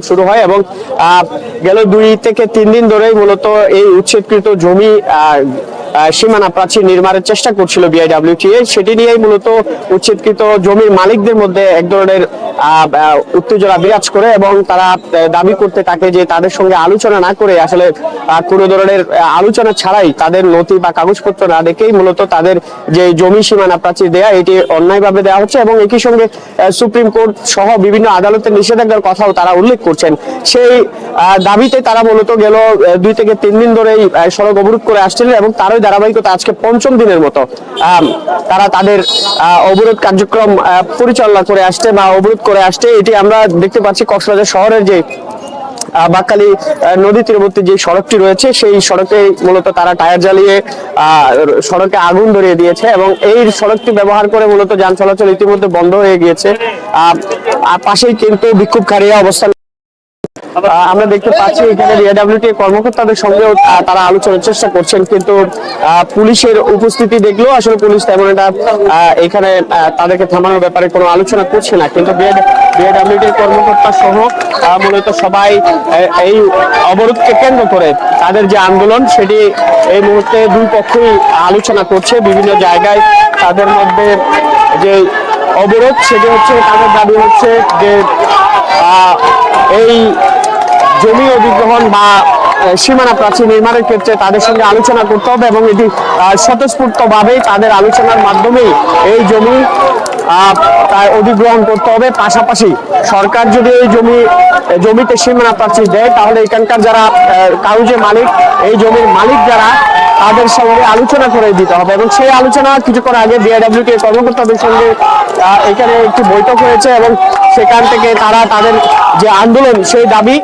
শুরু হয় এবং গেল 2 থেকে 3 দিন ধরেই মূলত এই উচ্ছেদকৃত জমি সীমানা প্রাচীর নির্মাণের চেষ্টা করছিল বিআইডব্লিউটিএ। সেটি নিয়েই মূলত উচ্ছেদকৃত জমির মালিকদের মধ্যে এক ধরনের উত্তেজনা বিরাজ করে এবং তারা দাবি করতে থাকে যে তাদের সঙ্গে আলোচনা না করে আসলে কোনো ধরনের আলোচনা ছাড়াই তাদের নথি বা কাগজপত্র না দেখেই মূলত তাদের যে জমি সীমানা প্রাচীর দেয়া এটি অন্যায়ভাবে দেওয়া হচ্ছে এবং একই সঙ্গে সুপ্রিম কোর্ট সহ বিভিন্ন আদালতের নিষেধাজ্ঞার কথাও তারা উল্লেখ করছেন। সেই দাবিতে তারা মূলত গেল 2 থেকে 3 দিন ধরেই সড়ক অবরোধ করে আসছিলেন এবং তারই ধারাবাহিকতা আজকে 5ম দিনের মতো তারা তাদের অবরোধ কার্যক্রম পরিচালনা করে আসছে বা অবরোধ করে আসছে। এটি আমরা দেখতে পাচ্ছি কক্সবাজার শহরের যে বাকখালী নদী তীরবর্তী যে সড়কটি রয়েছে সেই সড়কে মূলত তারা টায়ার জ্বালিয়ে সড়কে আগুন ধরিয়ে দিয়েছে এবং এই সড়কটি ব্যবহার করে মূলত যান চলাচল ইতিমধ্যে বন্ধ হয়ে গিয়েছে। পাশেই কিন্তু বিক্ষোভকারীরা অবস্থান আমরা দেখতে পাচ্ছি এখানে বিআইডব্লিউটিএ কর্মকর্তাদের সঙ্গেও তারা আলোচনার চেষ্টা করছেন, কিন্তু পুলিশের উপস্থিতি দেখলেও আসলে পুলিশ তেমন একটা এখানে তাদেরকে থামানোর ব্যাপারে কোনো আলোচনা করছে না। কিন্তু বিআইডব্লিউটিএ কর্মকর্তা সহ মূলত সবাই এই অবরোধকে কেন্দ্র করে তাদের যে আন্দোলন সেটি এই মুহূর্তে দুই পক্ষই আলোচনা করছে। বিভিন্ন জায়গায় তাদের মধ্যে যে অবরোধ সেটি হচ্ছে, তাদের দাবি হচ্ছে যে এই জমি অধিগ্রহণ বা সীমানা প্রাচীর নির্মাণের ক্ষেত্রে তাদের সঙ্গে আলোচনা করতে হবে এবং এটি স্বতঃস্ফূর্তভাবে তাদের আলোচনার মাধ্যমেই এই জমি অধিগ্রহণ করতে হবে। পাশাপাশি সরকার যদি এই জমিতে সীমানা প্রাচীর দেয় তাহলে এখানকার যারা কাগজের মালিক, এই জমির মালিক যারা, তাদের সঙ্গে আলোচনা করে দিতে হবে এবং সেই আলোচনা কিছুক্ষণ আগে বিআইডব্লিউটিএ কর্মকর্তাদের সঙ্গে এখানে একটি বৈঠক হয়েছে এবং সেখান থেকে তারা তাদের যে আন্দোলন সেই দাবি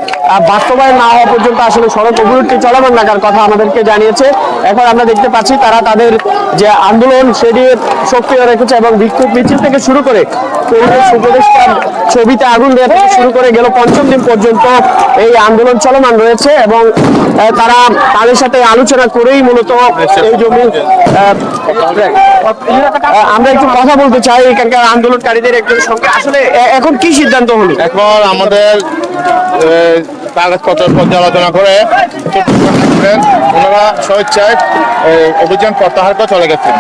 বাস্তবায়ন না হওয়া পর্যন্ত আসলে সড়ক অবরোধটি চলমান রাখার কথা আমাদেরকে জানিয়েছে। এখন আমরা দেখতে পাচ্ছি তারা তাদের যে আন্দোলন সেটি সক্রিয় রেখেছে এবং বিক্ষোভ মিছিল থেকে শুরু করে পরিবেশ উপদেষ্টার ছবিতে আগুন দেওয়া থেকে শুরু করে গেল 5ম দিন পর্যন্ত এই আন্দোলন চলমান রয়েছে এবং তারা তাদের সাথে আলোচনা করেই মূলত এই জমি আমরা একটু কথা বলতে চাই এখানকার আন্দোলনকারীদের একজন সঙ্গে। আসলে এখন কি সিদ্ধান্ত হলো? এখন আমাদের কাগজপত্র পর্যালোচনা করে ওনারা স্বেচ্ছায় অভিযান প্রত্যাহার করে চলে গেছেন।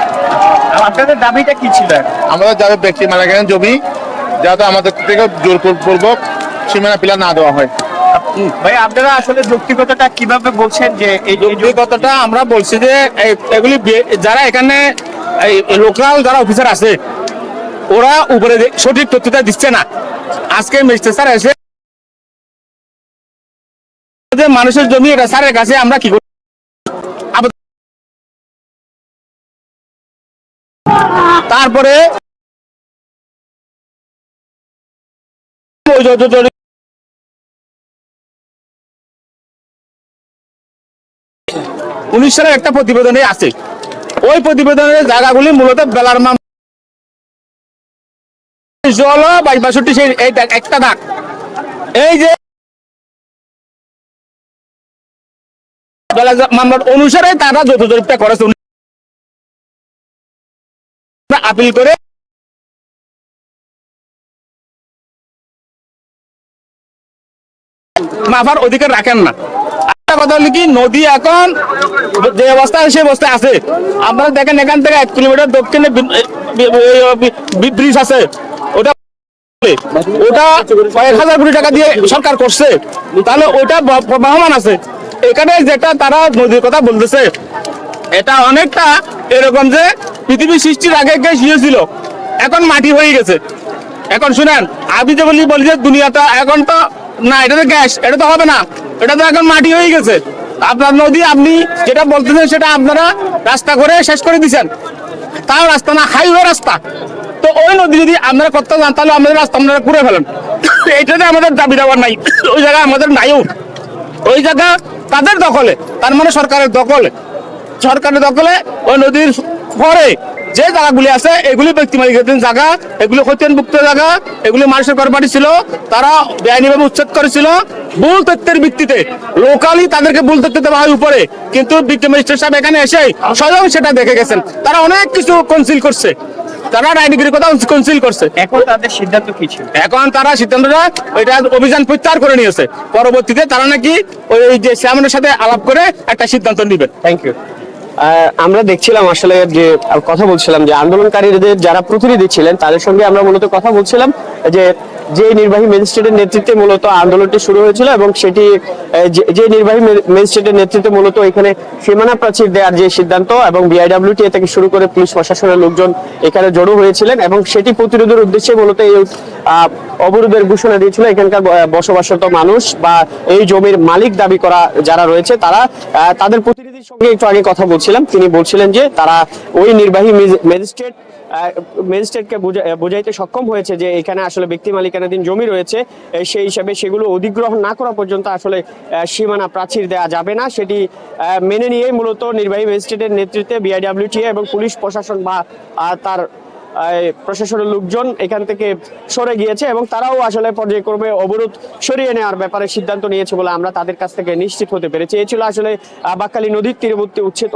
আপনাদের দাবিটা কি ছিল? আমাদের যাদের ব্যক্তি মালিকানার জমি যাতে আমাদের থেকে জোরপূর্বক সীমানা পিলার না দেওয়া হয়। ভাই আপনারা আসলে যৌক্তিকতাটা কিভাবে বলছেন? যে এই যৌক্তিকতাটা আমরা বলছি যে এগুলি যারা এখানে লোকাল যারা অফিসার আছে ওরা উপরে সঠিক তথ্যটা দিচ্ছে না। আজকে মিস্টার স্যার এসে মানুষের জমি এটা স্যারের কাছে আমরা কি করি, তারপরে উনিশ সালের একটা প্রতিবেদনে আছে, ওই প্রতিবেদনের জায়গাগুলি মূলত বেলার মামলা 62 সেই একটা দাগ। এই যে মামলার অনুসারে তারা যৌথ জরিপটা করেছে, আপিল করে মাফার অধিকার রাখেন না। একটা কথা হলো কি, নদী এখন যে অবস্থায় সেই অবস্থায় আছে। আপনারা দেখেন এখান থেকে 1 কিলোমিটার দক্ষিণে ব্রিজ আছে, ওটা 1000 কোটি টাকা দিয়ে সরকার করছে, তাহলে ওটা বহমান আছে। এখানে যেটা তারা নদীর কথা বলতেছে এটা অনেকটা এরকম যে পৃথিবী সৃষ্টির আগে ছিল, এখন মাটি হয়ে গেছে। এখন শুনেন, আমি যে বলি যে দুনিয়াটা এখন তো না, এটা তো গ্যাস, এটা তো হবে না, এটা তো এখন মাটি হয়ে গেছে। আপনার নদী আপনি যেটা বলতেছেন সেটা আপনারা রাস্তা করে শেষ করে দিচ্ছেন, তাও রাস্তা না, হাইওয়ে রাস্তা। তো ওই নদী যদি আপনারা করতে যান তাহলে আমাদের রাস্তা আপনারা করে ফেলেন। এইটাতে আমাদের দাবি দেওয়ার নাই, ওই জায়গায় আমাদের নাইও, ওই জায়গা তাদের দখলে, তার মানে সরকারের দখলে। সরকারের দখলে ওই নদীর পরে যে জায়গাগুলি আছে এগুলি ব্যক্তি মালিকানাধীন জায়গা, এগুলি খতিয়ানভুক্ত জায়গা, এগুলি মানুষের প্রপার্টি ছিল, তারা বেআইনিভাবে উচ্ছেদ করেছিল ভুল তথ্যের ভিত্তিতে। লোকালি তাদেরকে ভুল তথ্য দেওয়া হয় উপরে, কিন্তু বিজ্ঞ ম্যাজিস্ট্রেট সাহেব এখানে এসে স্বয়ং সেটা দেখে গেছেন। তারা অনেক কিছু কনসিল করছে, তারা রায়দিগিরির কথা কনসিল করছে। এখন তাদের সিদ্ধান্ত কি ছিল? এখন তারা সিদ্ধান্তটা ওইটা অভিযান প্রত্যাহার করে নিয়েছে। পরবর্তীতে তারা নাকি ওই যে চেয়ারম্যানের সাথে আলাপ করে একটা সিদ্ধান্ত নেবে। Thank you. আমরা দেখছিলাম আসলে যে কথা বলছিলাম যে আন্দোলনকারীদের যারা প্রতিনিধি ছিলেন তাদের সঙ্গে আমরা মূলত কথা বলছিলাম যে নির্বাহী ম্যাজিস্ট্রেটের নেতৃত্বে মূলত আন্দোলনটি শুরু হয়েছিল এবং সেটি যে নির্বাহী ম্যাজিস্ট্রেটের নেতৃত্বে মূলত এখানে সীমানা প্রাচীর দেওয়ার যে সিদ্ধান্ত এবং বিআইডব্লিউটিএ থেকে শুরু করে পুলিশ প্রশাসনের লোকজন এখানে জড়ো হয়েছিলেন এবং সেটি প্রতিরোধের উদ্দেশ্যে মূলত এই অবরোধের ঘোষণা দিয়েছিল এখানকার বসবাসরত মানুষ বা এই জমির মালিক দাবি করা যারা রয়েছে তারা। তাদের প্রতিনিধির সঙ্গে একটু আগে কথা বলছিলাম, তিনি বলছিলেন যে তারা ওই নির্বাহী ম্যাজিস্ট্রেটকে বোঝাইতে সক্ষম হয়েছে যে এখানে আসলে ব্যক্তি মালিকানাধীন জমি রয়েছে, সেই হিসাবে সেগুলো অধিগ্রহণ না করা পর্যন্ত আসলে সীমানা প্রাচীর দেওয়া যাবে না। সেটি মেনে নিয়েই মূলত নির্বাহী ম্যাজিস্ট্রেটের নেতৃত্বে বিআইডব্লিউটিএ এবং পুলিশ প্রশাসন বা তার প্রশাসনের লোকজন এখান থেকে সরে গিয়েছে এবং তারাও আসলে পর্যায়ক্রমে অবরোধ সরিয়ে নেওয়ার ব্যাপারে সিদ্ধান্ত নিয়েছে বলে আমরা তাদের কাছ থেকে নিশ্চিত হতে পেরেছি। এই ছিল আসলে বাকখালী নদীর তীরবর্তী উচ্ছেদ